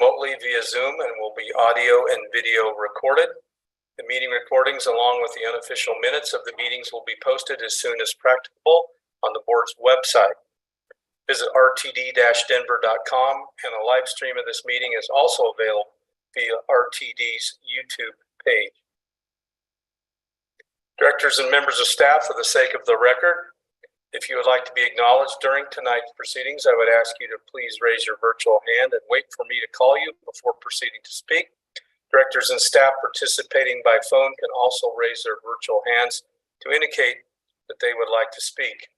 remotely via Zoom and will be audio and video recorded. The meeting recordings, along with the unofficial minutes of the meetings, will be posted as soon as practicable on the board's website. Visit rtd-denver.com, and a live stream of this meeting is also available via RTD's YouTube page. Directors and members of staff, for the sake of the record, if you would like to be acknowledged during tonight's proceedings, I would ask you to please raise your virtual hand and wait for me to call you before proceeding to speak. Directors and staff participating by phone can also raise their virtual hands to indicate that they would like to speak.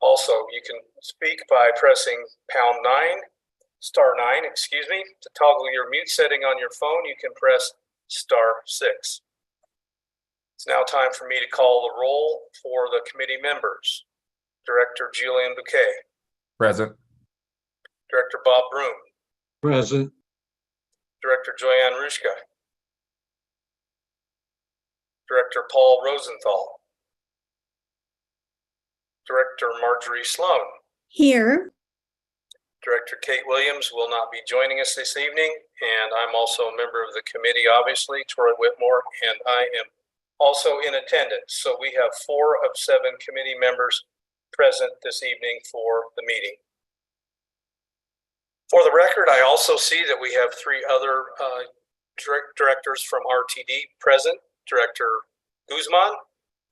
Also, you can speak by pressing *9, to toggle your mute setting on your phone. You can press *6. It's now time for me to call the roll for the committee members. Director Julian Bouquet. Present. Director Bob Broom. Present. Director Joyanne Rushka. Director Paul Rosenthal. Director Marjorie Sloan. Here. Director Kate Williams will not be joining us this evening, and I'm also a member of the committee, obviously, Troy Whitmore, and I am also in attendance. So we have 4 of 7 committee members present this evening for the meeting. For the record, I also see that we have 3 other directors from RTD present: Director Guzman,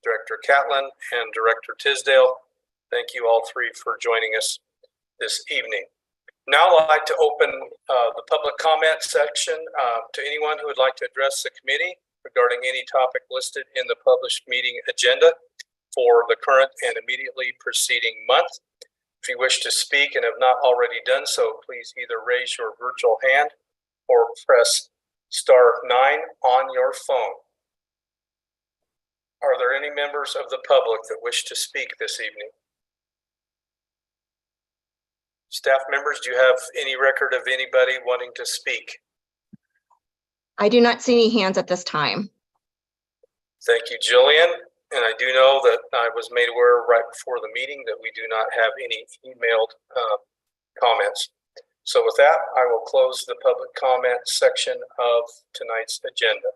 Director Catlin, and Director Tisdale. Thank you all 3 for joining us this evening. Now I'd like to open the public comment section to anyone who would like to address the committee regarding any topic listed in the published meeting agenda for the current and immediately preceding month. If you wish to speak and have not already done so, please either raise your virtual hand or press *9 on your phone. Are there any members of the public that wish to speak this evening? Staff members, do you have any record of anybody wanting to speak? I do not see any hands at this time. Thank you, Jillian. And I do know that I was made aware right before the meeting that we do not have any emailed comments. So with that, I will close the public comment section of tonight's agenda.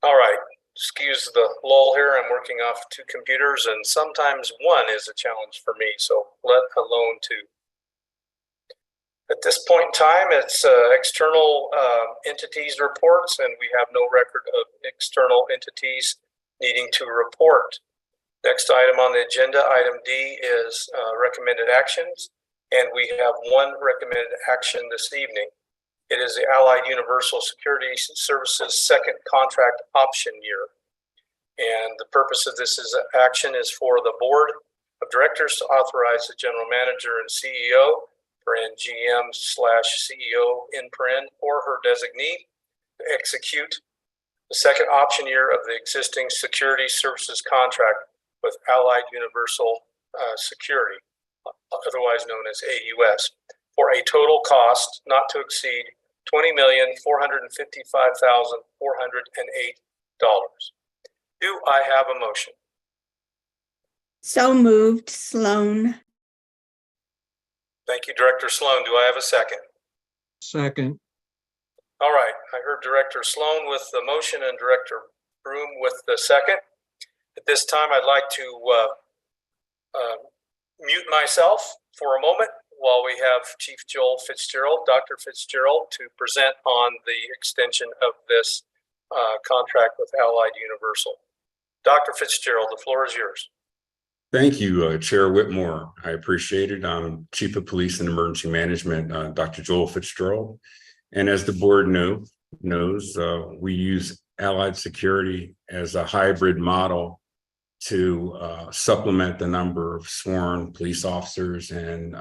All right, excuse the lull here. I'm working off 2 computers, and sometimes one is a challenge for me, so let alone 2. At this point in time, it's external entities reports, and we have no record of external entities needing to report. Next item on the agenda, item D, is recommended actions, and we have 1 recommended action this evening. It is the Allied Universal Security Services second contract option year. And the purpose of this action is for the board of directors to authorize the general manager and CEO, GM/CEO or her designee, to execute the second option year of the existing security services contract with Allied Universal Security, otherwise known as AUS, for a total cost not to exceed $20,455,408. Do I have a motion? So moved, Sloan. Thank you, Director Sloan. Do I have a second? Second. All right. I heard Director Sloan with the motion and Director Broom with the second. At this time, I'd like to mute myself for a moment while we have Chief Joel Fitzgerald, Dr. Fitzgerald, to present on the extension of this contract with Allied Universal. Dr. Fitzgerald, the floor is yours. Thank you, Chair Whitmore. I appreciate it. I'm Chief of Police and Emergency Management, Dr. Joel Fitzgerald. And as the board knows, we use Allied Security as a hybrid model to supplement the number of sworn police officers and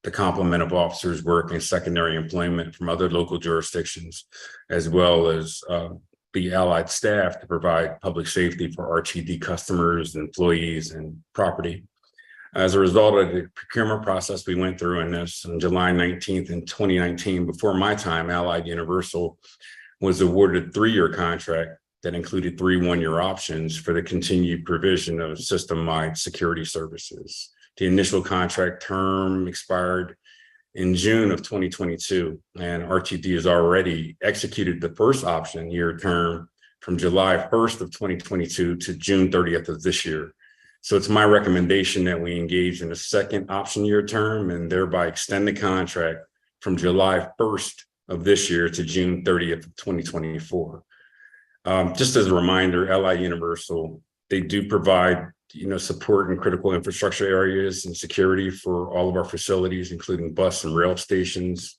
the complement of officers working secondary employment from other local jurisdictions, as well as the Allied staff to provide public safety for RTD customers, employees, and property. As a result of the procurement process we went through in this, on July 19th in 2019, before my time, Allied Universal was awarded a 3-year contract that included 3 one-year options for the continued provision of system-wide security services. The initial contract term expired in June of 2022, and RTD has already executed the first option year term from July 1st of 2022 to June 30th of this year. So it's my recommendation that we engage in a second option year term and thereby extend the contract from July 1st of this year to June 30th of 2024. Just as a reminder, LI Universal, they do provide support in critical infrastructure areas and security for all of our facilities, including bus and rail stations.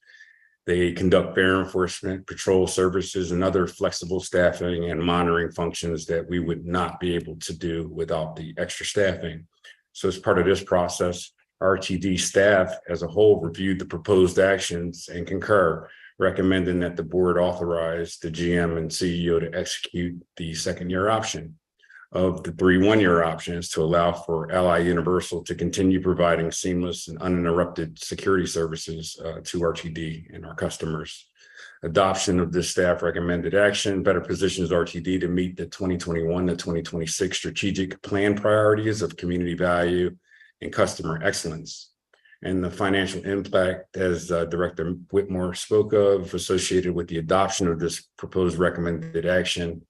They conduct fare enforcement, patrol services, and other flexible staffing and monitoring functions that we would not be able to do without the extra staffing. So as part of this process, RTD staff as a whole reviewed the proposed actions and concur, recommending that the board authorize the GM and CEO to execute the second year option of the 3 one-year options to allow for LI Universal to continue providing seamless and uninterrupted security services to RTD and our customers. Adoption of this staff recommended action better positions RTD to meet the 2021 to 2026 strategic plan priorities of community value and customer excellence. And the financial impact, as Director Whitmore spoke of, associated with the adoption of this proposed recommended action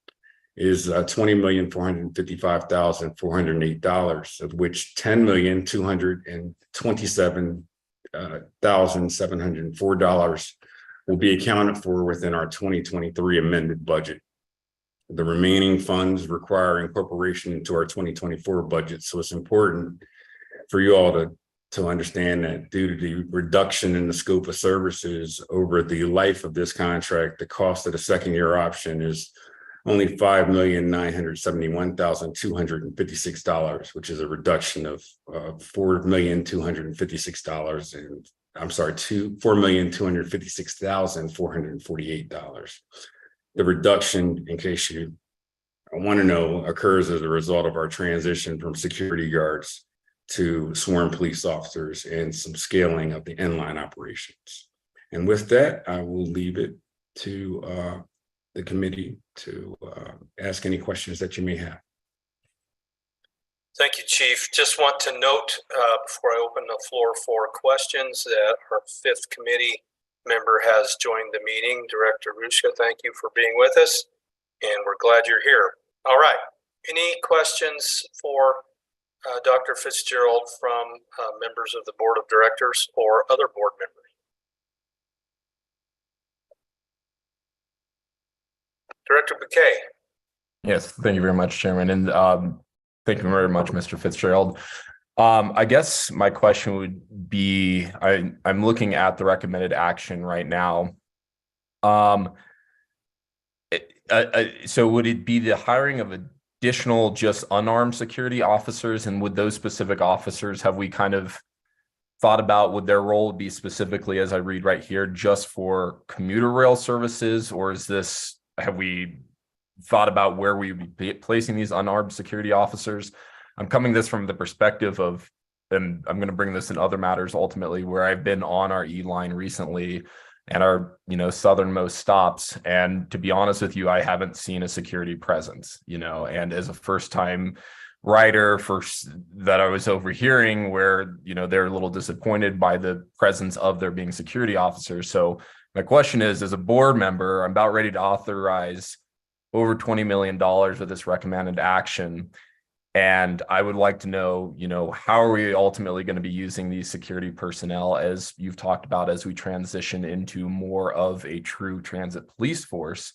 is $20,455,408, of which $10,227,704 will be accounted for within our 2023 amended budget. The remaining funds require incorporation into our 2024 budget. So it's important for you all to understand that due to the reduction in the scope of services over the life of this contract, the cost of the second year option is only $5,971,256, which is a reduction of $4,256,000, and I'm sorry, $4,256,448. The reduction, in case you want to know, occurs as a result of our transition from security guards to sworn police officers and some scaling of the inline operations. And with that, I will leave it to the committee to ask any questions that you may have. Thank you, Chief. Just want to note before I open the floor for questions that our 5th committee member has joined the meeting. Director Ruska, thank you for being with us, and we're glad you're here. All right. Any questions for Dr. Fitzgerald from members of the board of directors or other board members? Director Bouquet. Yes, thank you very much, Chairman. And thank you very much, Mr. Fitzgerald. I guess my question would be, I'm looking at the recommended action right now. So would it be the hiring of additional just unarmed security officers? And would those specific officers, have we kind of thought about would their role be specifically, as I read right here, just for commuter rail services? Or is this, have we thought about where we would be placing these unarmed security officers? I'm coming this from the perspective of, and I'm going to bring this in other matters ultimately, where I've been on our E-line recently and our, southernmost stops. And to be honest with you, I haven't seen a security presence, and as a first-time rider that I was overhearing where, they're a little disappointed by the presence of there being security officers. So my question is, as a board member, I'm about ready to authorize over $20 million of this recommended action. And I would like to know, how are we ultimately going to be using these security personnel, as you've talked about, as we transition into more of a true transit police force?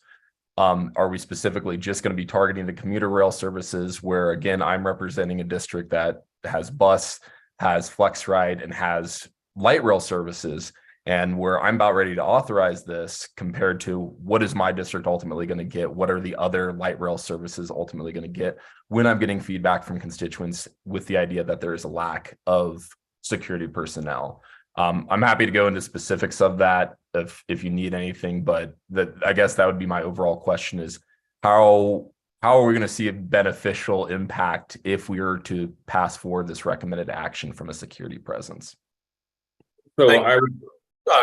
Are we specifically just going to be targeting the commuter rail services where, again, I'm representing a district that has bus, has FlexRide, and has light rail services, and where I'm about ready to authorize this compared to what is my district ultimately going to get? What are the other light rail services ultimately going to get when I'm getting feedback from constituents with the idea that there is a lack of security personnel? I'm happy to go into specifics of that if you need anything, but I guess that would be my overall question is how are we going to see a beneficial impact if we were to pass forward this recommended action from a security presence? So I would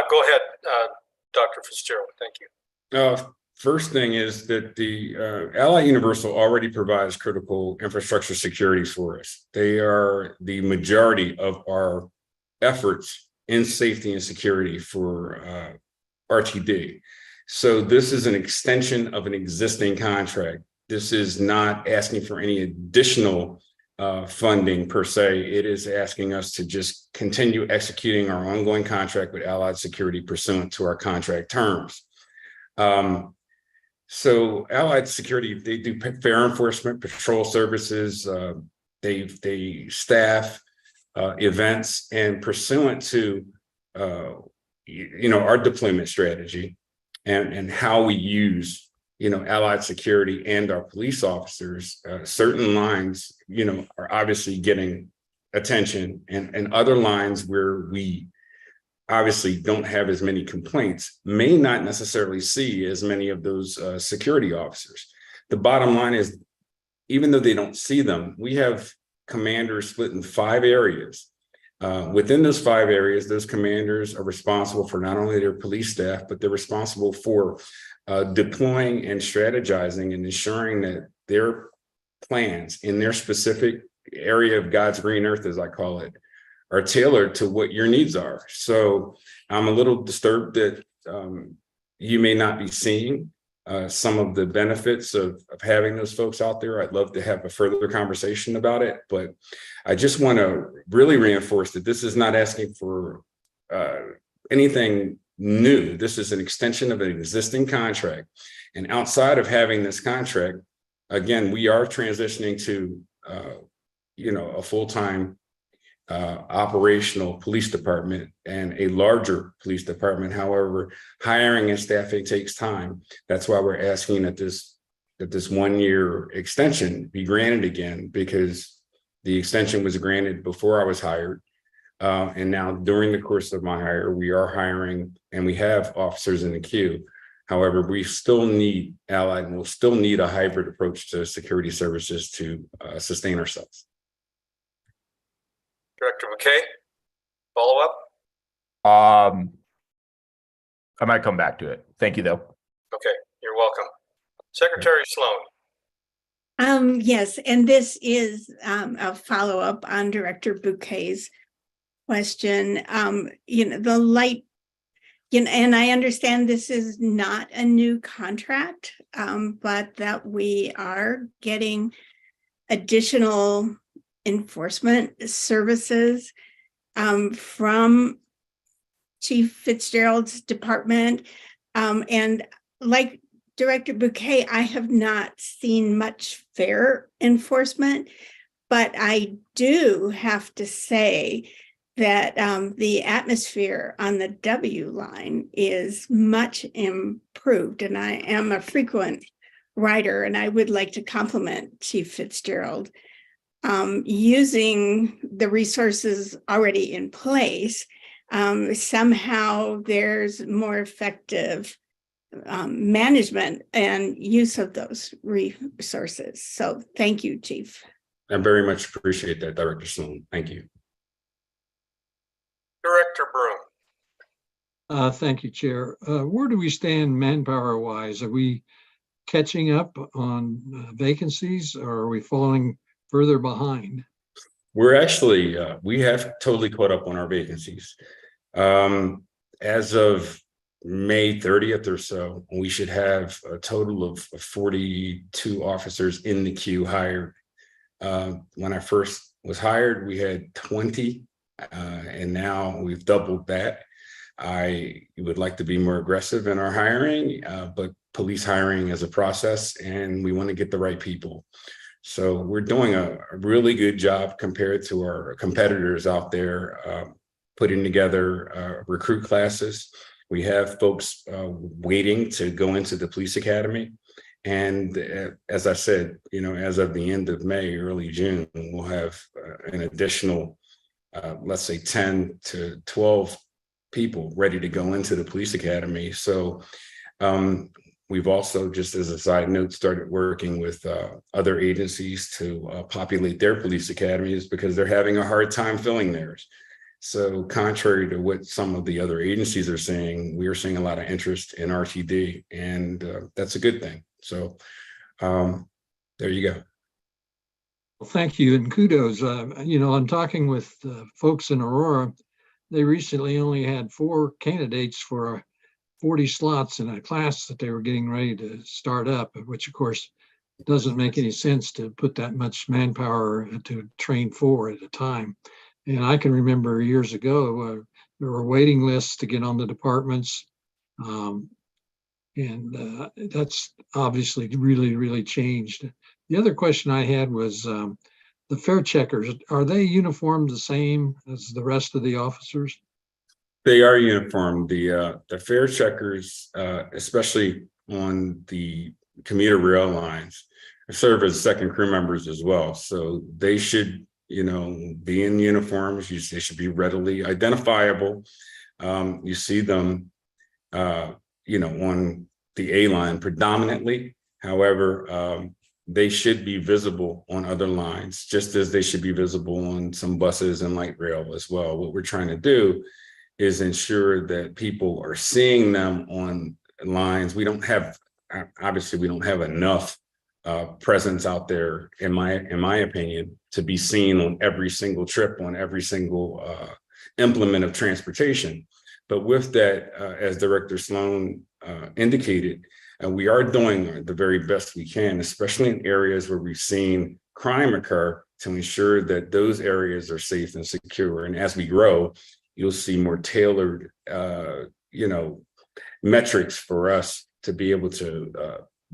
go ahead, Dr. Fitzgerald. Thank you. First thing is that the Allied Universal already provides critical infrastructure security for us. They are the majority of our efforts in safety and security for RTD. So this is an extension of an existing contract. This is not asking for any additional funding per se. It is asking us to just continue executing our ongoing contract with Allied Security pursuant to our contract terms. So Allied Security, they do fare enforcement, patrol services, they staff events, and pursuant to our deployment strategy and how we use Allied Security and our police officers, certain lines are obviously getting attention, and other lines where we obviously don't have as many complaints may not necessarily see as many of those security officers. The bottom line is, even though they don't see them, we have commanders split in 5 areas. Within those 5 areas, those commanders are responsible for not only their police staff, but they're responsible for deploying and strategizing and ensuring that their plans in their specific area of God's green earth, as I call it, are tailored to what your needs are. So I'm a little disturbed that you may not be seeing some of the benefits of having those folks out there. I'd love to have a further conversation about it, but I just want to really reinforce that this is not asking for anything new. This is an extension of an existing contract. And outside of having this contract, again, we are transitioning to a full-time operational police department and a larger police department. However, hiring and staffing takes time. That's why we're asking that this 1-year extension be granted again, because the extension was granted before I was hired. And now during the course of my hire, we are hiring and we have officers in the queue. However, we still need Allied, and we'll still need a hybrid approach to security services to sustain ourselves. Director McKay, follow up? I might come back to it. Thank you, though. Okay, you're welcome. Secretary Sloan. Yes, and this is a follow-up on Director Bouquet's question. The light, and I understand this is not a new contract, but that we are getting additional enforcement services from Chief Fitzgerald's department. And like Director Bouquet, I have not seen much fare enforcement, but I do have to say that the atmosphere on the W line is much improved. And I am a frequent rider, and I would like to compliment Chief Fitzgerald using the resources already in place. Somehow there's more effective management and use of those resources. So thank you, Chief. I very much appreciate that, Director Sloan. Thank you. Director Broom. Thank you, Chair. Where do we stand manpower wise? Are we catching up on vacancies, or are we falling further behind? We're actually, we have totally caught up on our vacancies. As of May 30th or so, we should have a total of 42 officers in the queue hired. When I first was hired, we had 20, and now we've doubled that. I would like to be more aggressive in our hiring, but police hiring is a process, and we want to get the right people. So we're doing a really good job compared to our competitors out there, putting together recruit classes. We have folks waiting to go into the police academy. And as I said, as of the end of May, early June, we'll have an additional, let's say 10 to 12 people ready to go into the police academy. So we've also, just as a side note, started working with other agencies to populate their police academies because they're having a hard time filling theirs. So contrary to what some of the other agencies are saying, we are seeing a lot of interest in RTD, and that's a good thing. So there you go. Well, thank you and kudos. I'm talking with folks in Aurora. They recently only had 4 candidates for 40 slots in a class that they were getting ready to start up, which of course doesn't make any sense to put that much manpower to train 4 at a time. And I can remember years ago, there were waiting lists to get on the departments. And that's obviously really, really changed. The other question I had was the fare checkers, are they uniformed the same as the rest of the officers? They are uniform. The fare checkers, especially on the commuter rail lines, serve as second crew members as well. So they should, be in uniforms. They should be readily identifiable. You see them, on the A line predominantly. However, they should be visible on other lines, just as they should be visible on some buses and light rail as well. What we're trying to do is ensure that people are seeing them on lines. We don't have enough presence out there, in my opinion, to be seen on every single trip, on every single implement of transportation. But with that, as Director Sloan indicated, we are doing the very best we can, especially in areas where we've seen crime occur, to ensure that those areas are safe and secure. And as we grow, you'll see more tailored, metrics for us to be able to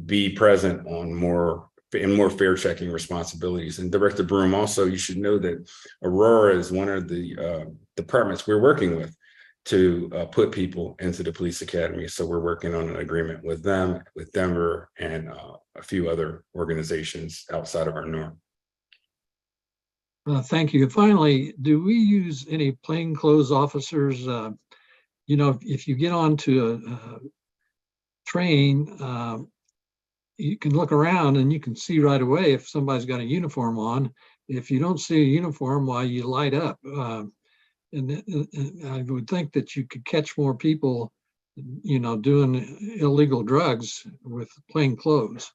be present on more fare checking responsibilities. And Director Broom, also, you should know that Aurora is one of the departments we're working with to put people into the police academy. So we're working on an agreement with them, with Denver, and a few other organizations outside of our norm. Thank you. Finally, do we use any plainclothes officers? If you get onto a train, you can look around and you can see right away if somebody's got a uniform on. If you don't see a uniform, why, you light up. And I would think that you could catch more people, doing illegal drugs with plain clothes.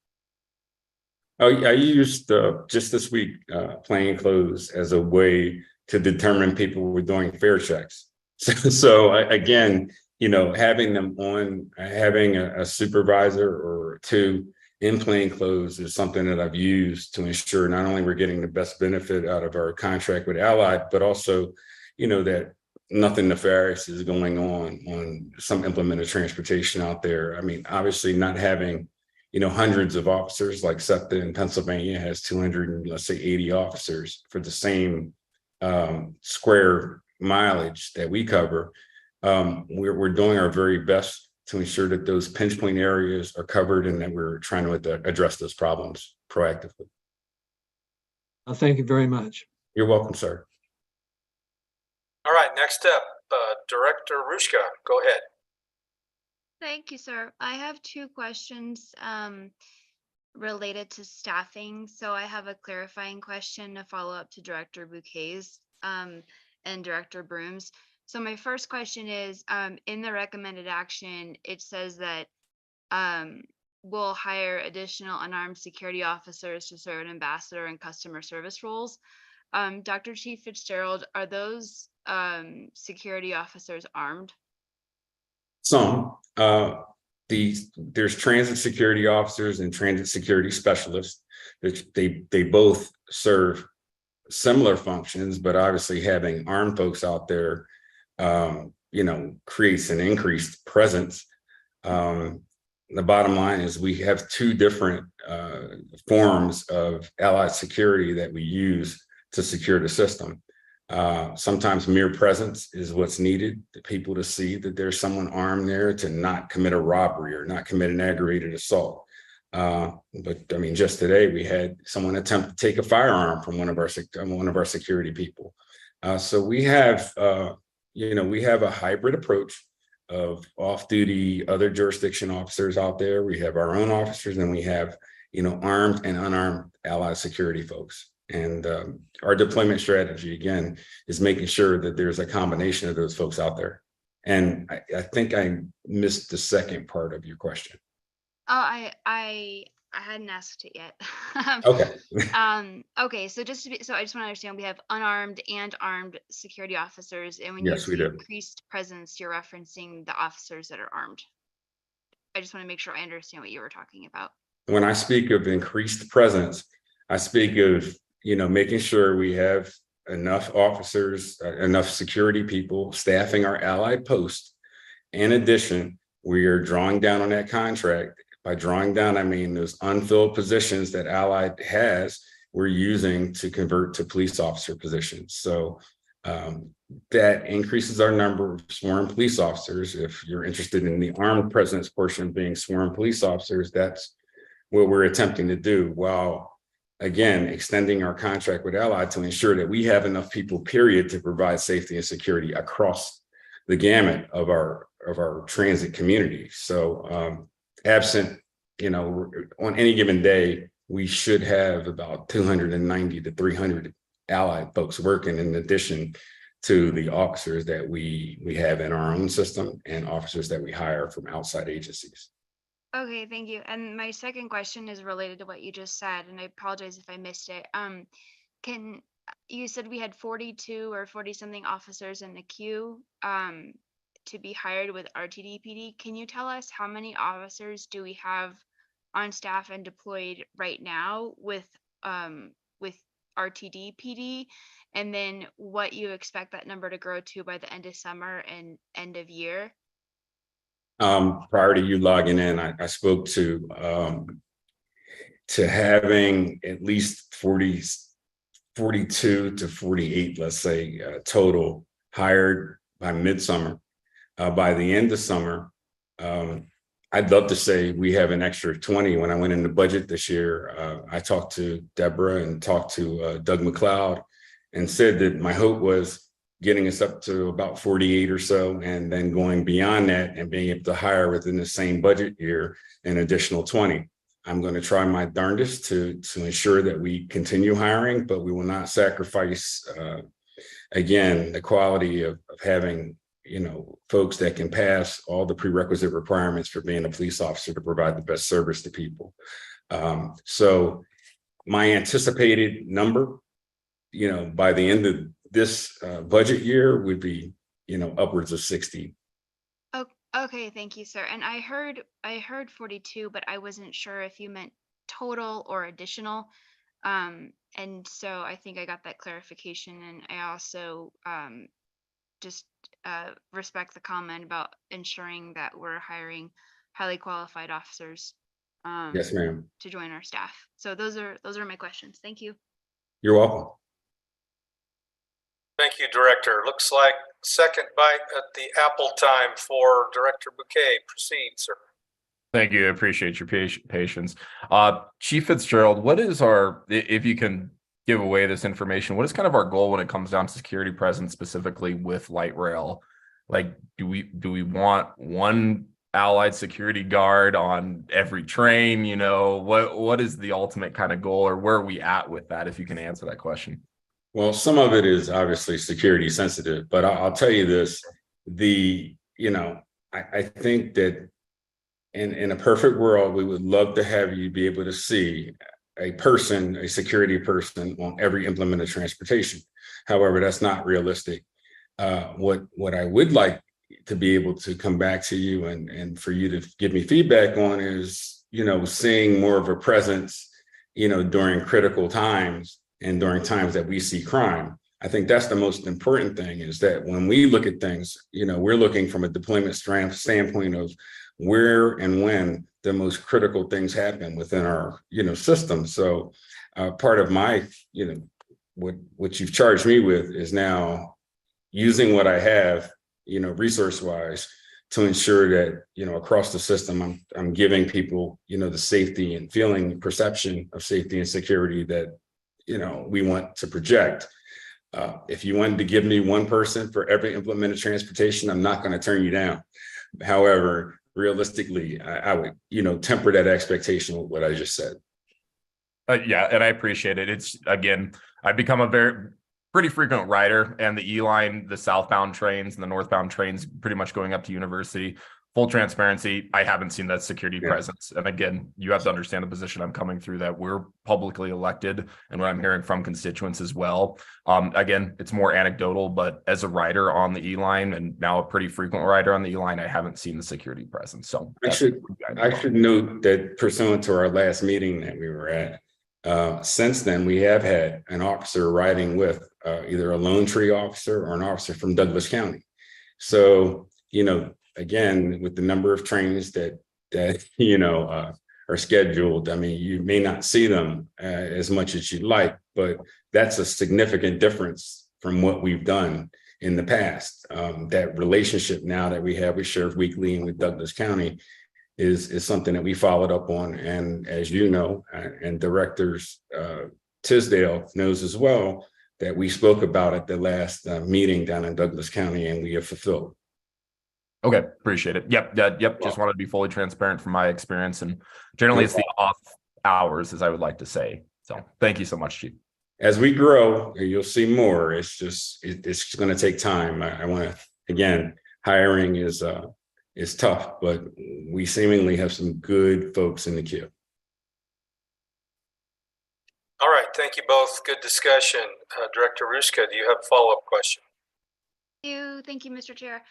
Oh, I used just this week plain clothes as a way to determine people were doing fare checks. So again, having them on, having a supervisor or 2 in plain clothes is something that I've used to ensure not only we're getting the best benefit out of our contract with Allied, but also, that nothing nefarious is going on some implement of transportation out there. I mean, obviously not having, hundreds of officers like SEPTA in Pennsylvania has 280 officers for the same square mileage that we cover. We're doing our very best to ensure that those pinch point areas are covered and that we're trying to address those problems proactively. Thank you very much. You're welcome, sir. All right, next up, Director Rushka, go ahead. Thank you, sir. I have 2 questions related to staffing. So I have a clarifying question to follow up to Director Bouquet's and Director Broom's. So my first question is, in the recommended action, it says that we'll hire additional unarmed security officers to serve an ambassador and customer service roles. Dr. Chief Fitzgerald, are those security officers armed? Some. There's transit security officers and transit security specialists. They both serve similar functions, but obviously having armed folks out there, creates an increased presence. The bottom line is we have 2 different forms of allied security that we use to secure the system. Sometimes mere presence is what's needed, the people to see that there's someone armed there to not commit a robbery or not commit an aggravated assault. But I mean, just today we had someone attempt to take a firearm from one of our security people. So we have, we have a hybrid approach of off-duty other jurisdiction officers out there. We have our own officers, and we have, armed and unarmed allied security folks. And our deployment strategy, again, is making sure that there's a combination of those folks out there. And I think I missed the second part of your question. Oh, I hadn't asked it yet. Okay. Okay, so so I just want to understand, we have unarmed and armed security officers, and when Yes, you we say do. increased presence, you're referencing the officers that are armed. I just want to make sure I understand what you were talking about. When I speak of increased presence, I speak of, making sure we have enough officers, enough security people staffing our allied posts. In addition, we are drawing down on that contract. By drawing down, I mean those unfilled positions that Allied has, we're using to convert to police officer positions. So that increases our number of sworn police officers. If you're interested in the armed presence portion being sworn police officers, that's what we're attempting to do, while again extending our contract with Allied to ensure that we have enough people, period, to provide safety and security across the gamut of our transit community. So absent, on any given day, we should have about 290 to 300 Allied folks working, in addition to the officers that we have in our own system and officers that we hire from outside agencies. Okay, thank you. And my second question is related to what you just said, and I apologize if I missed it. You said we had 42 or 40 something officers in the queue to be hired with RTD-PD. Can you tell us how many officers do we have on staff and deployed right now with RTD-PD, and then what you expect that number to grow to by the end of summer and end of year? Prior to you logging in, I spoke to having at least 42 to 48, let's say, total hired by midsummer. By the end of summer, I'd love to say we have an extra 20. When I went into budget this year, I talked to Deborah and talked to Doug McLeod and said that my hope was getting us up to about 48 or so, and then going beyond that and being able to hire within the same budget year an additional 20. I'm going to try my darndest to ensure that we continue hiring, but we will not sacrifice, again, the quality of having, folks that can pass all the prerequisite requirements for being a police officer to provide the best service to people. So my anticipated number, by the end of this budget year would be, upwards of 60. Okay, thank you, sir. And I heard 42, but I wasn't sure if you meant total or additional. And so I think I got that clarification. And I also just respect the comment about ensuring that we're hiring highly qualified officers Yes, ma'am. to join our staff. So those are my questions. Thank you. You're welcome. Thank you, Director. Looks like second bite at the apple time for Director Bouquet. Proceed, sir. Thank you. I appreciate your patience. Chief Fitzgerald, what is if you can give away this information, what is kind of our goal when it comes down to security presence, specifically with light rail? Like, do we want one Allied security guard on every train? What is the ultimate kind of goal, or where are we at with that, if you can answer that question? Well, some of it is obviously security sensitive, but I'll tell you this, I think that in a perfect world, we would love to have you be able to see a security person on every implement of transportation. However, that's not realistic. What I would like to be able to come back to you and for you to give me feedback on is, seeing more of a presence, during critical times and during times that we see crime. I think that's the most important thing, is that when we look at things, we're looking from a deployment standpoint of where and when the most critical things happen within our, system. So part of my, what you've charged me with is now using what I have, resource wise, to ensure that, across the system, I'm giving people, the safety and feeling, perception of safety and security that, we want to project. If you wanted to give me one person for every implemented transportation, I'm not going to turn you down. However, realistically, I would, temper that expectation with what I just said. Yeah, and I appreciate it. It's again, I've become a pretty frequent rider, and the E-line, the southbound trains and the northbound trains pretty much going up to University. Full transparency, I haven't seen that security Yeah. presence. And again, you have to understand the position I'm coming through, that we're publicly elected, and what I'm hearing from constituents as well. Again, it's more anecdotal, but as a rider on the E-line, and now a pretty frequent rider on the E-line, I haven't seen the security presence. So I should note that pursuant to our last meeting that we were at, since then, we have had an officer riding with either a Lone Tree officer or an officer from Douglas County. So, again, with the number of trains that are scheduled, I mean, you may not see them as much as you'd like, but that's a significant difference from what we've done in the past. That relationship now that we have with Sheriff Weekly and with Douglas County is something that we followed up on. And as you know, and Directors Tisdale knows as well, that we spoke about at the last meeting down in Douglas County, and we have fulfilled. Okay, appreciate it. Yep. Just wanted to be fully transparent from my experience, and generally it's the off hours, as I would like to say. So thank you so much, Chief. As we grow, you'll see more. It's going to take time. I want to, again, hiring is tough, but we seemingly have some good folks in the queue. All right, thank you both. Good discussion. Director Ruska, do you have a follow-up question? Thank you, Mr. Chair.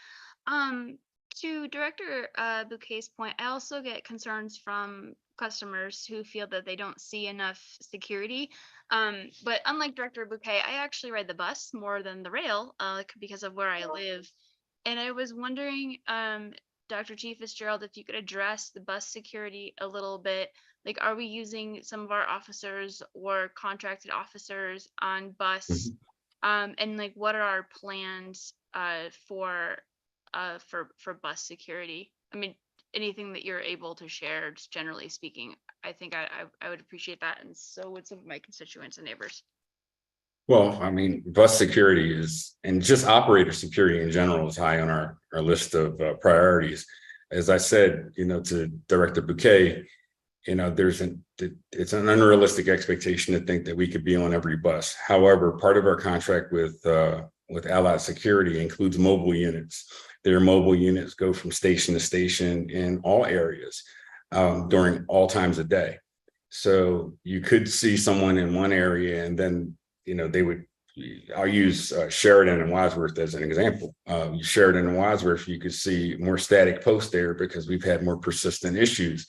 To Director Bouquet's point, I also get concerns from customers who feel that they don't see enough security. But unlike Director Bouquet, I actually ride the bus more than the rail because of where I live. And I was wondering, Dr. Chief Fitzgerald, if you could address the bus security a little bit. Like, are we using some of our officers or contracted officers on bus? And like, what are our plans for bus security? I mean, anything that you're able to share, just generally speaking, I think I would appreciate that, and so would some of my constituents and neighbors. Well, I mean, bus security and just operator security in general is high on our list of priorities. As I said, to Director Bouquet, it's an unrealistic expectation to think that we could be on every bus. However, part of our contract with Allied Security includes mobile units. Their mobile units go from station to station in all areas during all times of day. So you could see someone in one area, and then I'll use Sheridan and Wadsworth as an example. Sheridan and Wadsworth, you could see more static posts there because we've had more persistent issues.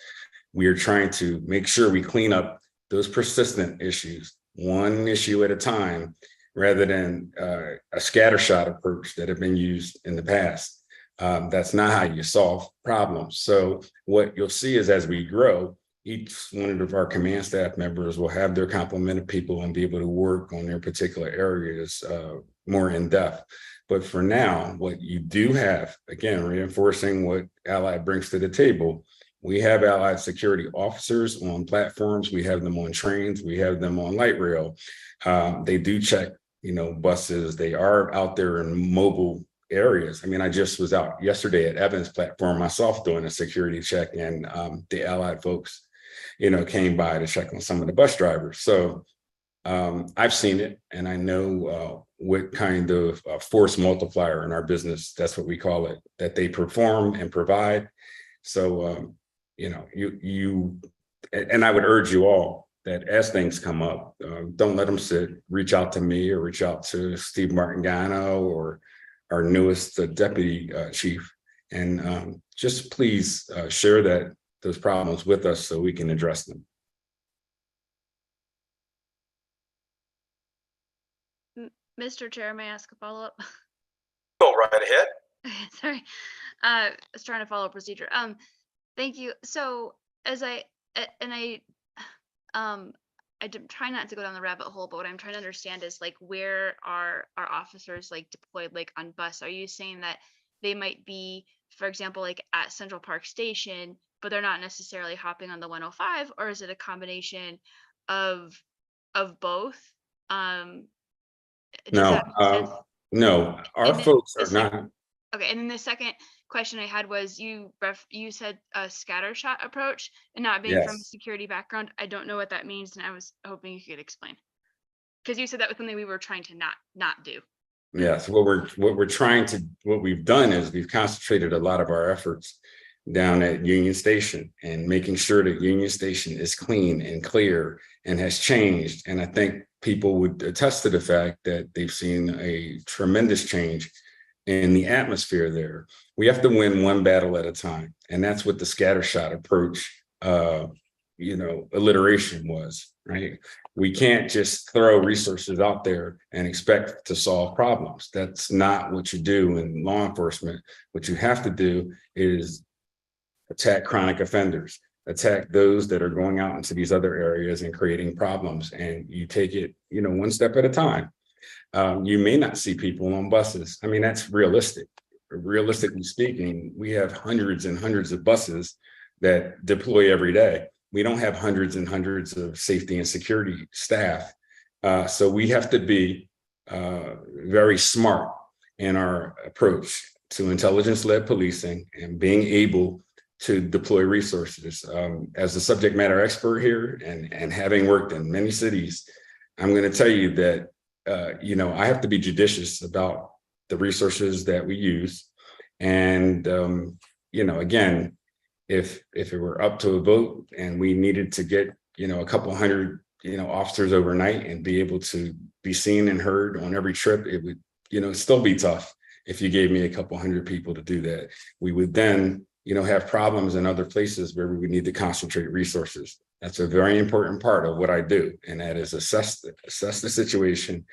We are trying to make sure we clean up those persistent issues, one issue at a time, rather than a scattershot approach that have been used in the past. That's not how you solve problems. So what you'll see is, as we grow, each one of our command staff members will have their complement of people and be able to work on their particular areas more in depth. But for now, what you do have, again, reinforcing what Allied brings to the table, we have Allied security officers on platforms. We have them on trains. We have them on light rail. They do check, buses. They are out there in mobile areas. I mean, I just was out yesterday at Evans platform myself doing a security check, and the Allied folks, came by to check on some of the bus drivers. So I've seen it, and I know what kind of force multiplier in our business, that's what we call it, that they perform and provide. So, and I would urge you all that as things come up, don't let them sit. Reach out to me or reach out to Steve Martingano or our newest deputy chief, and just please share those problems with us so we can address them. Mr. Chair, may I ask a follow-up? Go right ahead. Sorry, I was trying to follow procedure. Thank you. So I'm trying not to go down the rabbit hole, but what I'm trying to understand is, like, where are our officers like deployed, like on bus? Are you saying that they might be, for example, like at Central Park Station, but they're not necessarily hopping on the 105, or is it a combination of both? Does that make sense? No, our And then folks the are not. Okay, and then the second question I had was you said a scattershot approach, and not being from a Yes. security background, I don't know what that means, and I was hoping you could explain. Because you said that was something we were trying to not do. Yes, what we've done is we've concentrated a lot of our efforts down at Union Station and making sure that Union Station is clean and clear and has changed. And I think people would attest to the fact that they've seen a tremendous change in the atmosphere there. We have to win one battle at a time. And that's what the scattershot approach, alliteration was, right? We can't just throw resources out there and expect to solve problems. That's not what you do in law enforcement. What you have to do is attack chronic offenders, attack those that are going out into these other areas and creating problems. And you take it, one step at a time. You may not see people on buses. I mean, that's realistic. Realistically speaking, we have hundreds and hundreds of buses that deploy every day. We don't have hundreds and hundreds of safety and security staff. So we have to be very smart in our approach to intelligence-led policing and being able to deploy resources. As a subject matter expert here and having worked in many cities, I'm going to tell you that, I have to be judicious about the resources that we use. And, again, if it were up to a vote and we needed to get, a couple hundred, officers overnight and be able to be seen and heard on every trip, it would, still be tough if you gave me a couple hundred people to do that. We would then, have problems in other places where we would need to concentrate resources. That's a very important part of what I do. And that is assess the situation.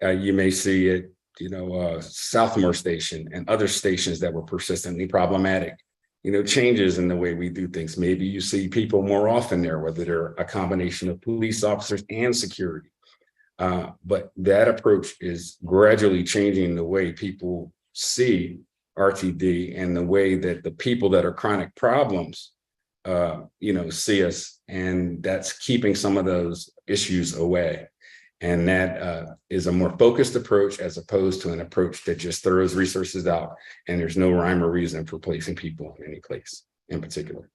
You may see it, Southmore Station and other stations that were persistently problematic. Changes in the way we do things. Maybe you see people more often there, whether they're a combination of police officers and security. But that approach is gradually changing the way people see RTD and the way that the people that are chronic problems, see us. And that's keeping some of those issues away. And that is a more focused approach as opposed to an approach that just throws resources out and there's no rhyme or reason for placing people in any place in particular.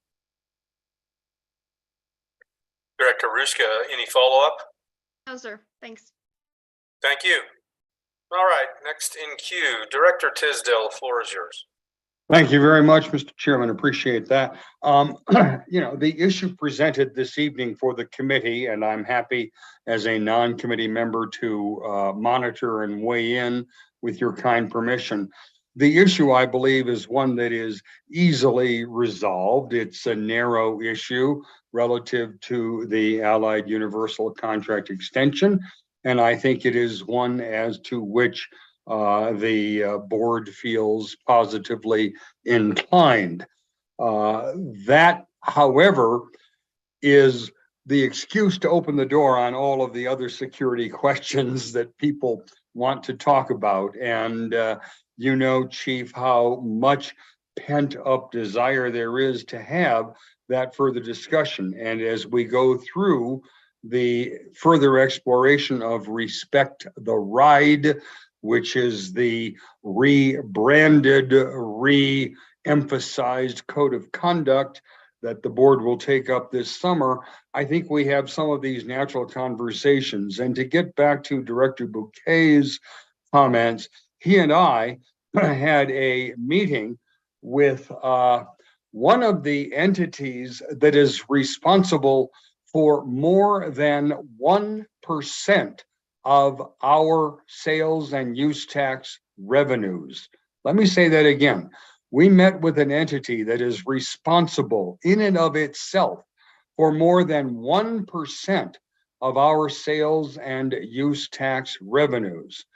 Director Ruska, any follow-up? No, sir. Thanks. Thank you. All right, next in queue, Director Tisdale, the floor is yours. Thank you very much, Mr. Chairman. Appreciate that. The issue presented this evening for the committee, and I'm happy as a non-committee member to monitor and weigh in with your kind permission. The issue, I believe, is one that is easily resolved. It's a narrow issue relative to the Allied Universal Contract Extension, and I think it is one as to which the board feels positively inclined. That, however, is the excuse to open the door on all of the other security questions that people want to talk about. And Chief, how much pent-up desire there is to have that further discussion. And as we go through the further exploration of Respect the Ride, which is the rebranded, re-emphasized code of conduct that the board will take up this summer, I think we have some of these natural conversations. And to get back to Director Bouquet's comments, he and I had a meeting with one of the entities that is responsible for more than 1% of our sales and use tax revenues. Let me say that again. We met with an entity that is responsible in and of itself for more than 1% of our sales and use tax revenues.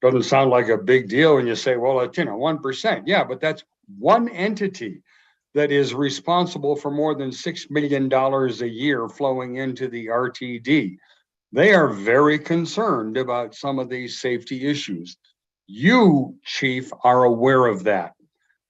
Doesn't sound like a big deal when you say, well, it's 1%. Yeah, but that's one entity that is responsible for more than $6 million a year flowing into the RTD. They are very concerned about some of these safety issues. You, Chief, are aware of that.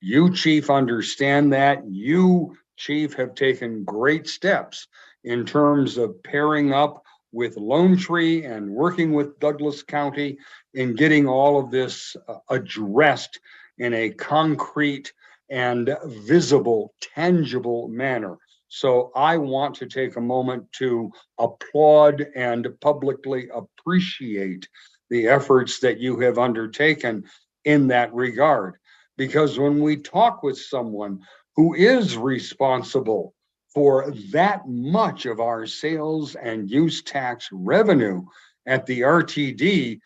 You, Chief, understand that. You, Chief, have taken great steps in terms of pairing up with Lone Tree and working with Douglas County in getting all of this addressed in a concrete and visible, tangible manner. So I want to take a moment to applaud and publicly appreciate the efforts that you have undertaken in that regard. Because when we talk with someone who is responsible for that much of our sales and use tax revenue at the RTD,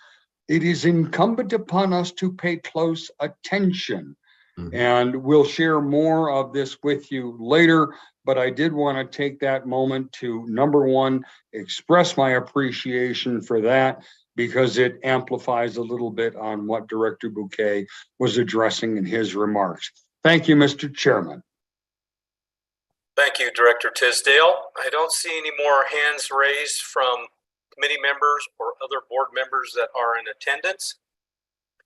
it is incumbent upon us to pay close attention. And we'll share more of this with you later, but I did want to take that moment to, number one, express my appreciation for that, because it amplifies a little bit on what Director Bouquet was addressing in his remarks. Thank you, Mr. Chairman. Thank you, Director Tisdale. I don't see any more hands raised from committee members or other board members that are in attendance.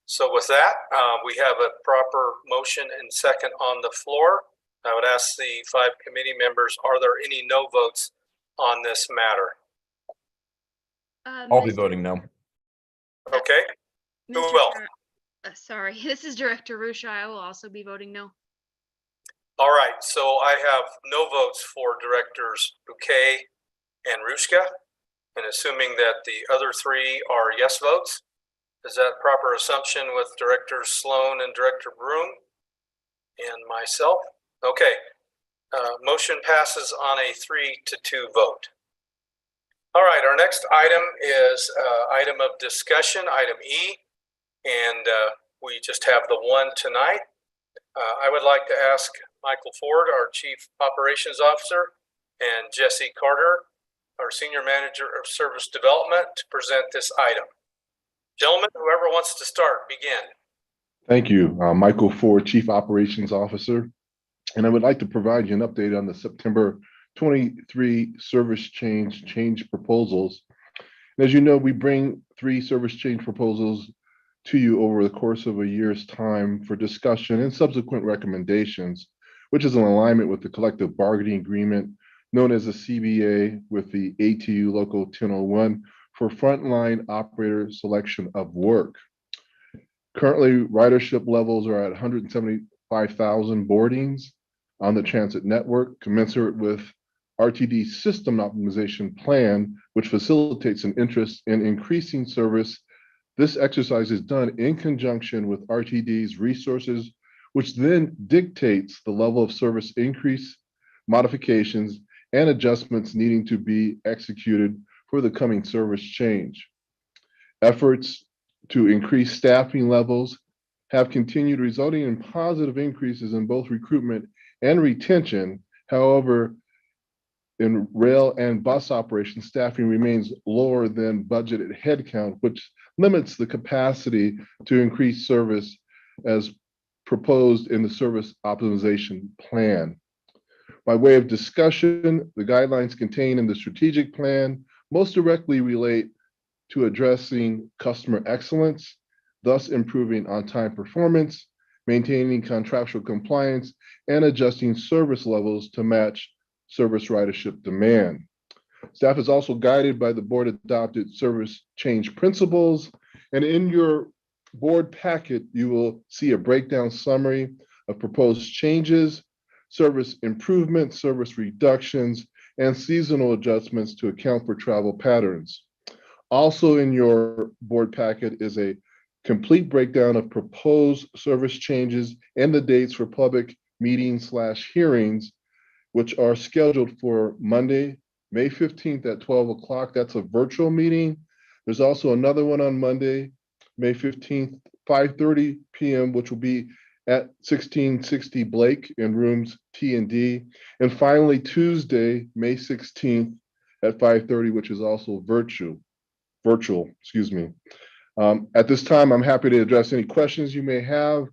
So with that, we have a proper motion and second on the floor. I would ask the 5 committee members, are there any no votes on this matter? I'll be voting no. Okay, who Mr. will? Chair- Sorry, this is Director Rusha. I will also be voting no. All right, so I have no votes for Directors Bouquet and Rushka, and assuming that the other 3 are yes votes, is that proper assumption with Directors Sloan and Director Broom and myself? Okay, motion passes on a 3-2 vote. All right, our next item is item of discussion, item E, and we just have the one tonight. I would like to ask Michael Ford, our Chief Operations Officer, and Jesse Carter, our Senior Manager of Service Development, to present this item. Gentlemen, whoever wants to start, begin. Thank you, Michael Ford, Chief Operations Officer. And I would like to provide you an update on the September 23 service change proposals. And as you know, we bring 3 service change proposals to you over the course of a year's time for discussion and subsequent recommendations, which is in alignment with the collective bargaining agreement known as the CBA with the ATU Local 1001 for frontline operator selection of work. Currently, ridership levels are at 175,000 boardings on the transit network, commensurate with RTD's system optimization plan, which facilitates an interest in increasing service. This exercise is done in conjunction with RTD's resources, which then dictates the level of service increase, modifications, and adjustments needing to be executed for the coming service change. Efforts to increase staffing levels have continued, resulting in positive increases in both recruitment and retention. However, in rail and bus operations, staffing remains lower than budgeted headcount, which limits the capacity to increase service as proposed in the service optimization plan. By way of discussion, the guidelines contained in the strategic plan most directly relate to addressing customer excellence, thus improving on-time performance, maintaining contractual compliance, and adjusting service levels to match service ridership demand. Staff is also guided by the board adopted service change principles, and in your board packet, you will see a breakdown summary of proposed changes, service improvements, service reductions, and seasonal adjustments to account for travel patterns. Also in your board packet is a complete breakdown of proposed service changes and the dates for public meetings/hearings, which are scheduled for Monday, May 15th at 12 o'clock. That's a virtual meeting. There's also another one on Monday, May 15th, 5:30 p.m., which will be at 1660 Blake in rooms T and D. And finally, Tuesday, May 16th at 5:30, which is also virtual. At this time, I'm happy to address any questions you may have.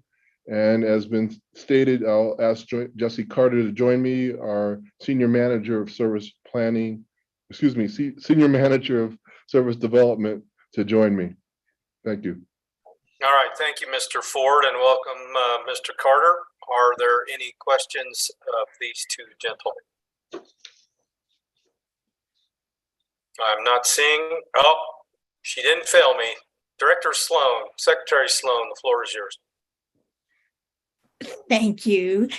And as been stated, I'll ask Jesse Carter to join me, our Senior Manager of Service Planning, Senior Manager of Service Development, to join me. Thank you. All right, thank you, Mr. Ford, and welcome, Mr. Carter. Are there any questions of these 2 gentlemen? I'm not seeing, oh, she didn't fail me. Director Sloan, Secretary Sloan, the floor is yours. Thank you,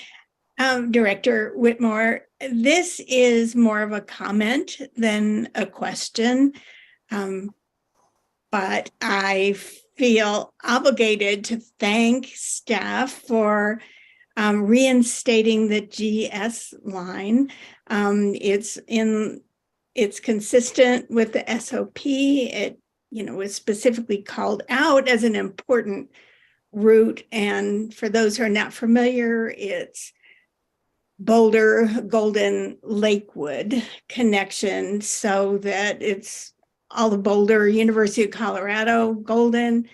Director Whitmore. This is more of a comment than a question. But I feel obligated to thank staff for reinstating the GS line. It's consistent with the SOP. It, was specifically called out as an important route. And for those who are not familiar, it's Boulder, Golden, Lakewood connection, so that it's all the Boulder, University of Colorado, Golden,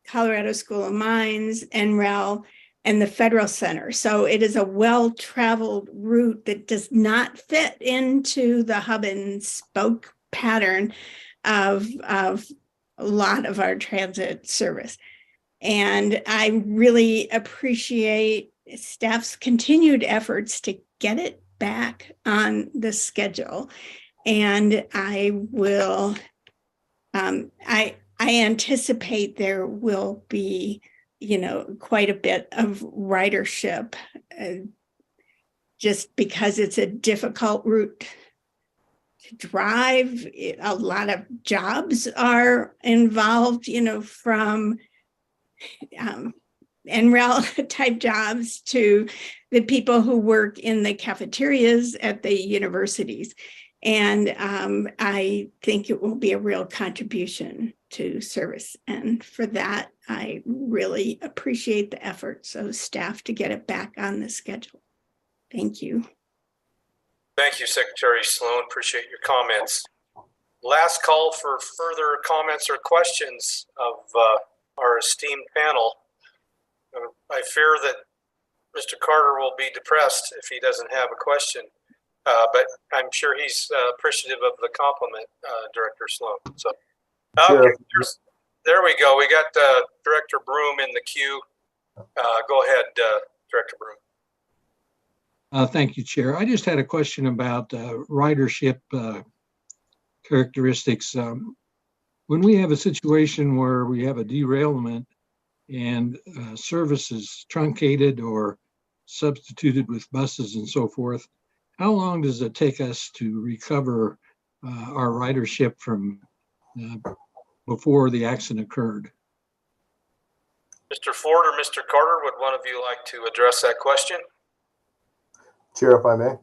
Colorado School of Mines, NREL, and the Federal Center. So it is a well-traveled route that does not fit into the hub and spoke pattern of a lot of our transit service. And I really appreciate staff's continued efforts to get it back on the schedule. And I will, I anticipate there will be, quite a bit of ridership, just because it's a difficult route to drive. A lot of jobs are involved, from NREL type jobs to the people who work in the cafeterias at the universities. And I think it will be a real contribution to service. And for that, I really appreciate the efforts of staff to get it back on the schedule. Thank you. Thank you, Secretary Sloan. Appreciate your comments. Last call for further comments or questions of our esteemed panel. I fear that Mr. Carter will be depressed if he doesn't have a question, but I'm sure he's appreciative of the compliment, Director Sloan. So, okay, there we go. We got Director Broom in the queue. Go ahead, Director Broom. Thank you, Chair. I just had a question about ridership characteristics. When we have a situation where we have a derailment and service is truncated or substituted with buses and so forth, how long does it take us to recover our ridership from before the accident occurred? Mr. Ford or Mr. Carter, would one of you like to address that question? Chair, if I may.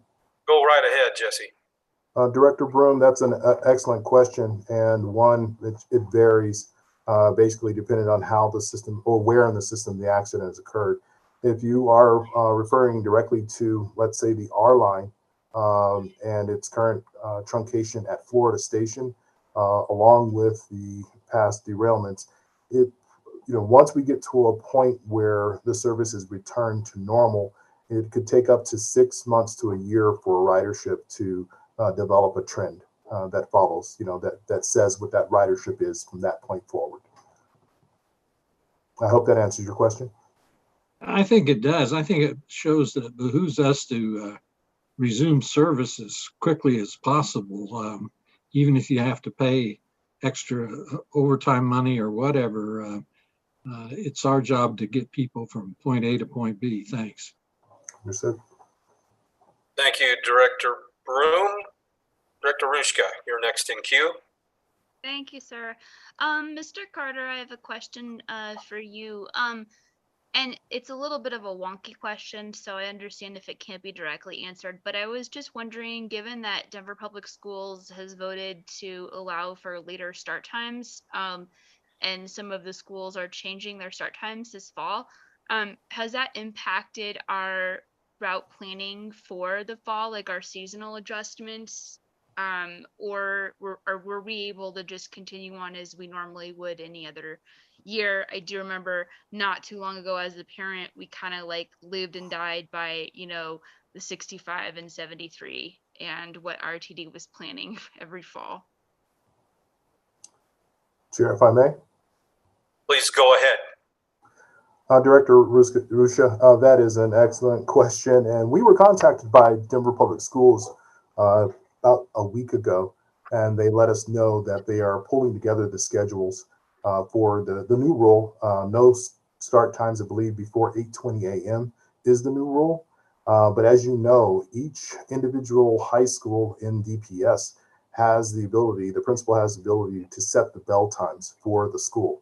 Go right ahead, Jesse. Director Broom, that's an excellent question, and one, it varies basically depending on how the system or where in the system the accident has occurred. If you are referring directly to, let's say, the R line and its current truncation at Florida Station, along with the past derailments, once we get to a point where the service is returned to normal, it could take up to 6 months to a year for a ridership to develop a trend that follows, that says what that ridership is from that point forward. I hope that answers your question. I think it does. I think it shows that it behooves us to resume service as quickly as possible, even if you have to pay extra overtime money or whatever. It's our job to get people from point A to point B. Thanks. Understood. Thank you, Director Broom. Director Rushka, you're next in queue. Thank you, sir. Mr. Carter, I have a question for you. And it's a little bit of a wonky question, so I understand if it can't be directly answered, but I was just wondering, given that Denver Public Schools has voted to allow for later start times, and some of the schools are changing their start times this fall, has that impacted our route planning for the fall, like our seasonal adjustments? Or were we able to just continue on as we normally would any other year? I do remember not too long ago as a parent, we kind of like lived and died by, the 65 and 73 and what RTD was planning every fall. Chair, if I may. Please go ahead. Director Rusha, that is an excellent question. And we were contacted by Denver Public Schools about a week ago, and they let us know that they are pulling together the schedules for the new rule. No start times, I believe, before 8:20 a.m. is the new rule. But as you know, each individual high school in DPS has the ability, the principal has the ability to set the bell times for the school.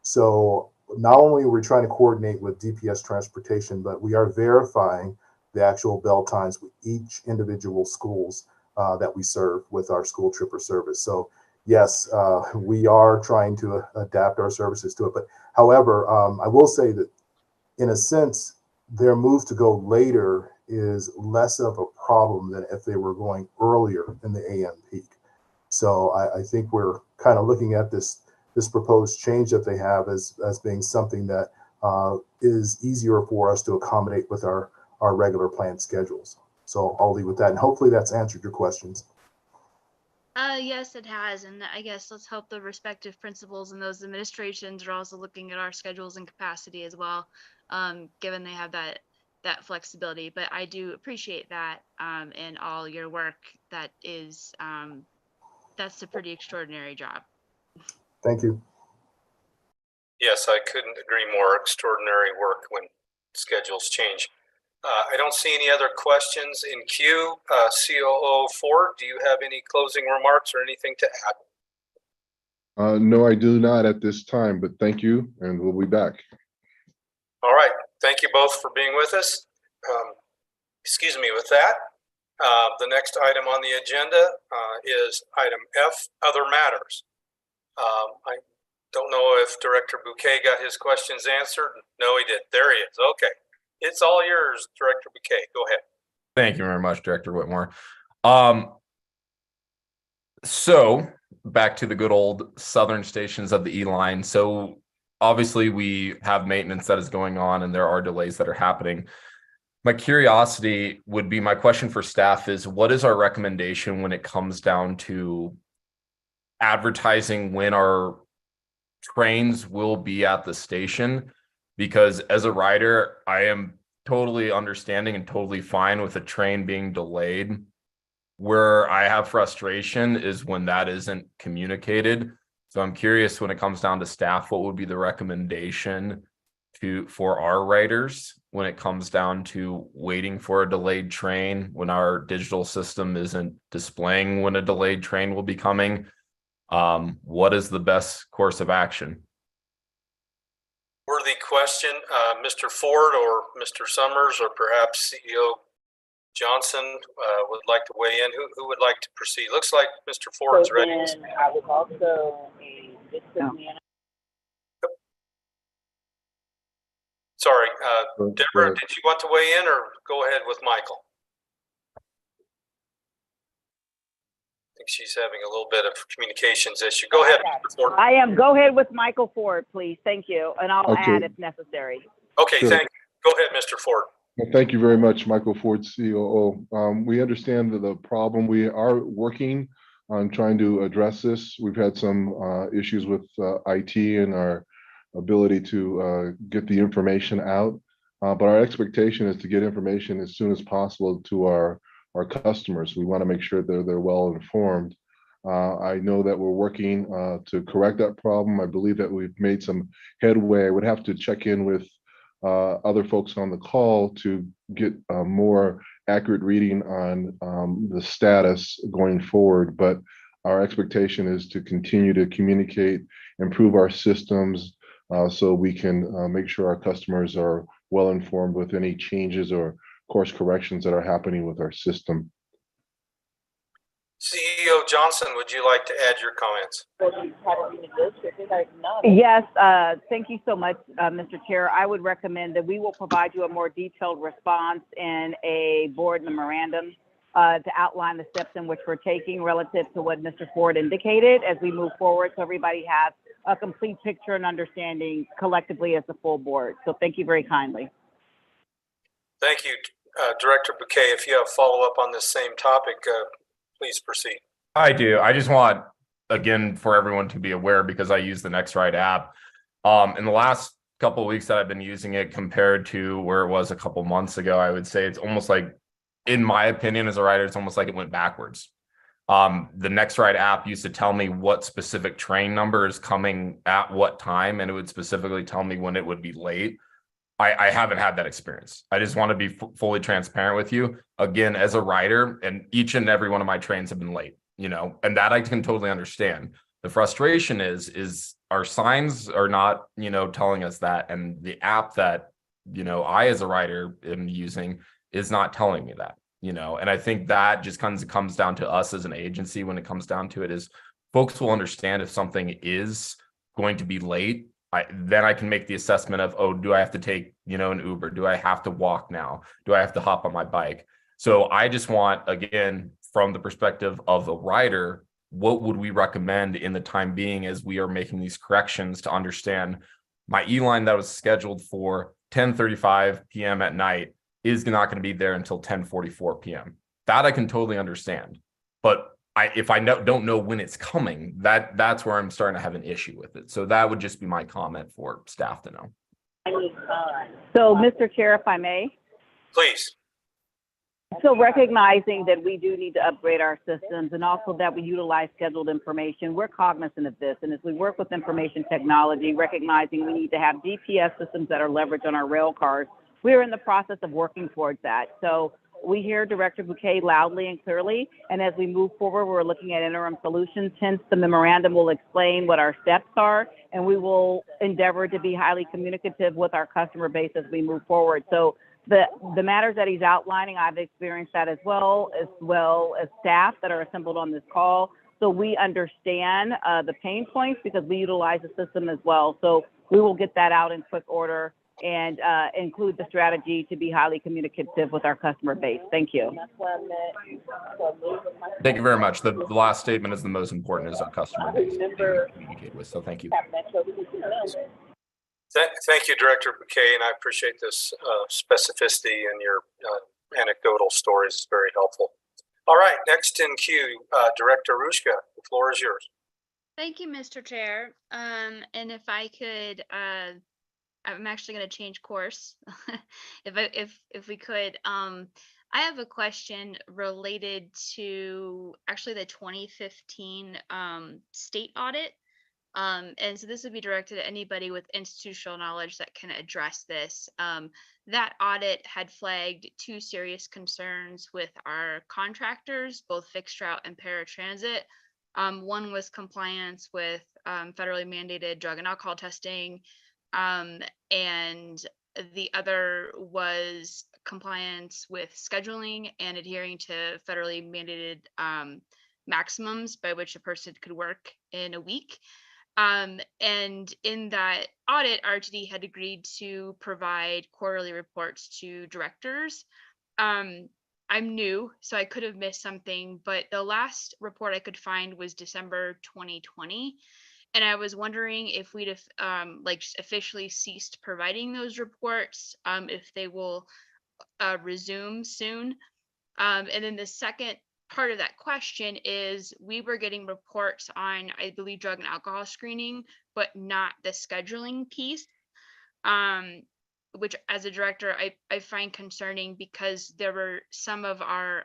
So not only are we trying to coordinate with DPS transportation, but we are verifying the actual bell times with each individual schools that we serve with our school tripper service. So yes, we are trying to adapt our services to it. But however, I will say that in a sense, their move to go later is less of a problem than if they were going earlier in the AM peak. So I think we're kind of looking at this proposed change that they have as being something that is easier for us to accommodate with our regular planned schedules. So I'll leave with that, and hopefully that's answered your questions. Yes, it has. And I guess let's hope the respective principals and those administrations are also looking at our schedules and capacity as well, given they have that flexibility. But I do appreciate that and all your work. That is, that's a pretty extraordinary job. Thank you. Yes, I couldn't agree more. Extraordinary work when schedules change. I don't see any other questions in queue. COO Ford, do you have any closing remarks or anything to add? No, I do not at this time, but thank you, and we'll be back. All right. Thank you both for being with us. Excuse me, with that, the next item on the agenda is item F, Other Matters. I don't know if Director Bouquet got his questions answered. No, he did. There he is. Okay. It's all yours, Director Bouquet. Go ahead. Thank you very much, Director Whitmore. So back to the good old southern stations of the E-line. So obviously we have maintenance that is going on and there are delays that are happening. My curiosity would be, my question for staff is, what is our recommendation when it comes down to advertising when our trains will be at the station? Because as a rider, I am totally understanding and totally fine with a train being delayed. Where I have frustration is when that isn't communicated. So I'm curious, when it comes down to staff, what would be the recommendation for our riders when it comes down to waiting for a delayed train, when our digital system isn't displaying when a delayed train will be coming? What is the best course of action? Worthy question. Mr. Ford or Mr. Summers or perhaps CEO Johnson would like to weigh in. Who would like to proceed? Looks like Mr. Ford's ready. I was also a Sorry, Deborah, did you want to weigh in or go ahead with Michael? I think she's having a little bit of communications issue. Go ahead, Mr. Ford. I am. Go ahead with Michael Ford, please. Thank you. And I'll add if necessary. Okay, Sure. thank you. Go ahead, Mr. Ford. Well, thank you very much, Michael Ford, COO. We understand the problem. We are working on trying to address this. We've had some issues with IT and our ability to get the information out. But our expectation is to get information as soon as possible to our customers. We want to make sure that they're well informed. I know that we're working to correct that problem. I believe that we've made some headway. I would have to check in with other folks on the call to get a more accurate reading on the status going forward. But our expectation is to continue to communicate, improve our systems so we can make sure our customers are well informed with any changes or course corrections that are happening with our system. CEO Johnson, would you like to add your comments? Yes, thank you so much, Mr. Chair. I would recommend that we will provide you a more detailed response in a board memorandum to outline the steps in which we're taking relative to what Mr. Ford indicated as we move forward, so everybody has a complete picture and understanding collectively as a full board. So thank you very kindly. Thank you, Director Bouquet. If you have follow-up on this same topic, please proceed. I do. I just want, again, for everyone to be aware, because I use the NextRide app. In the last couple of weeks that I've been using it compared to where it was a couple months ago, I would say it's almost like, in my opinion as a rider, it's almost like it went backwards. The Next Ride app used to tell me what specific train number is coming at what time, and it would specifically tell me when it would be late. I haven't had that experience. I just want to be fully transparent with you. Again, as a rider, and each and every one of my trains have been late, you know, and that I can totally understand. The frustration is our signs are not, you know, telling us that, and the app that, you know, I as a rider am using is not telling me that, you know, and I think that just comes down to us as an agency. When it comes down to it, is folks will understand if something is going to be late. Then I can make the assessment of, oh, do I have to take, you know, an Uber? Do I have to walk now? Do I have to hop on my bike? So I just want, again, from the perspective of a rider, what would we recommend in the time being as we are making these corrections to understand my E-line that was scheduled for 10:35 p.m. at night is not going to be there until 10:44 p.m. That I can totally understand. But if I don't know when it's coming, that's where I'm starting to have an issue with it. So that would just be my comment for staff to know. So, Mr. Chair, if I may. Please. So recognizing that we do need to upgrade our systems and also that we utilize scheduled information, we're cognizant of this. And as we work with information technology, recognizing we need to have GPS systems that are leveraged on our rail cars, we're in the process of working towards that. So we hear Director Bouquet loudly and clearly, and as we move forward, we're looking at interim solutions. Hence, the memorandum will explain what our steps are, and we will endeavor to be highly communicative with our customer base as we move forward. So the matters that he's outlining, I've experienced that as well as staff that are assembled on this call. So we understand the pain points because we utilize the system as well. So we will get that out in quick order and include the strategy to be highly communicative with our customer base. Thank you. Thank you very much. The last statement is the most important, is our customer base that we communicate with. So thank you. Thank you, Director Bouquet, and I appreciate this specificity in your anecdotal stories. It's very helpful. All right, next in queue, Director Rushka, the floor is yours. Thank you, Mr. Chair. And if I could, I'm actually going to change course. if we could, I have a question related to actually the 2015 state audit. And so this would be directed at anybody with institutional knowledge that can address this. That audit had flagged two serious concerns with our contractors, both fixed route and paratransit. One was compliance with federally mandated drug and alcohol testing, and the other was compliance with scheduling and adhering to federally mandated maximums by which a person could work in a week. And in that audit, RTD had agreed to provide quarterly reports to directors. I'm new, so I could have missed something, but the last report I could find was December 2020. And I was wondering if we'd just officially ceased providing those reports, if they will resume soon. And then the second part of that question is, we were getting reports on, I believe, drug and alcohol screening, but not the scheduling piece, which as a director, I find concerning because there were some of our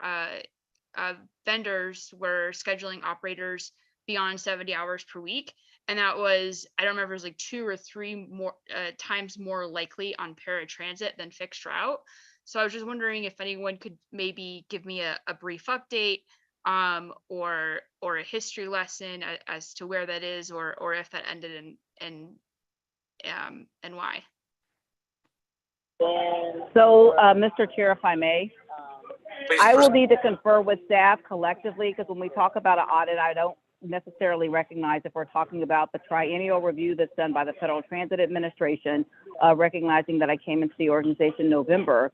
vendors were scheduling operators beyond 70 hours per week. And that was, I don't remember, it was like 2 or 3 more times more likely on paratransit than fixed route. So I was just wondering if anyone could maybe give me a brief update or a history lesson as to where that is, or if that ended and why. So, Mr. Chair, if I may, Please I will proceed. need to confer with staff collectively, because when we talk about an audit, I don't necessarily recognize if we're talking about the triennial review that's done by the Federal Transit Administration, recognizing that I came into the organization in November.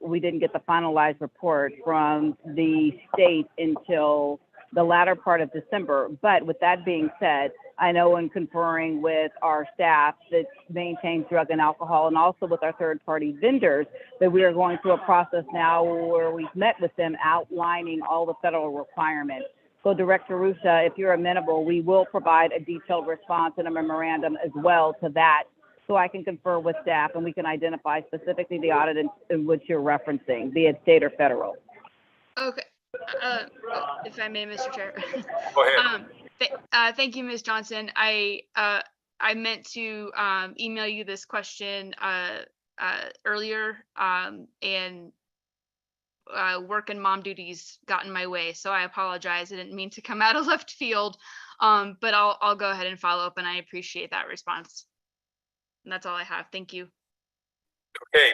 We didn't get the finalized report from the state until the latter part of December. But with that being said, I know in conferring with our staff that maintains drug and alcohol, and also with our third-party vendors, that we are going through a process now where we've met with them outlining all the federal requirements. So Director Rusha, if you're amenable, we will provide a detailed response and a memorandum as well to that, so I can confer with staff and we can identify specifically the audit in which you're referencing, be it state or federal. Okay. If I may, Mr. Chair. Go ahead. Thank you, Ms. Johnson. I meant to email you this question earlier, and work and mom duties got in my way, so I apologize. I didn't mean to come out of left field, but I'll go ahead and follow up, and I appreciate that response. And that's all I have. Thank you. Okay,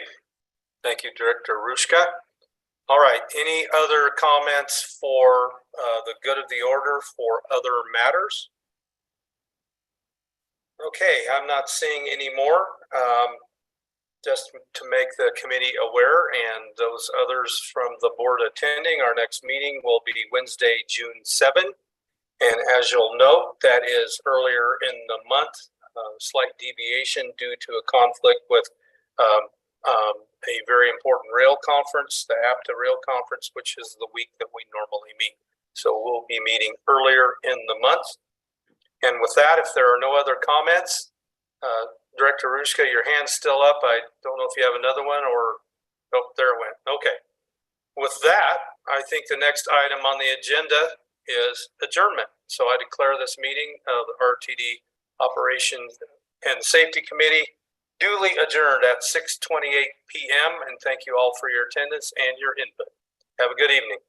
thank you, Director Rushka. All right, any other comments for the good of the order for other matters? Okay, I'm not seeing any more. Just to make the committee aware and those others from the board attending, our next meeting will be Wednesday, June 7. And as you'll note, that is earlier in the month, slight deviation due to a conflict with a very important rail conference, the APTA Rail Conference, which is the week that we normally meet. So we'll be meeting earlier in the month. And with that, if there are no other comments, Director Rushka, your hand's still up. I don't know if you have another one or, oh, there it went. Okay. With that, I think the next item on the agenda is adjournment. So I declare this meeting of the RTD Operations and Safety Committee duly adjourned at 6:28 p.m. And thank you all for your attendance and your input. Have a good evening.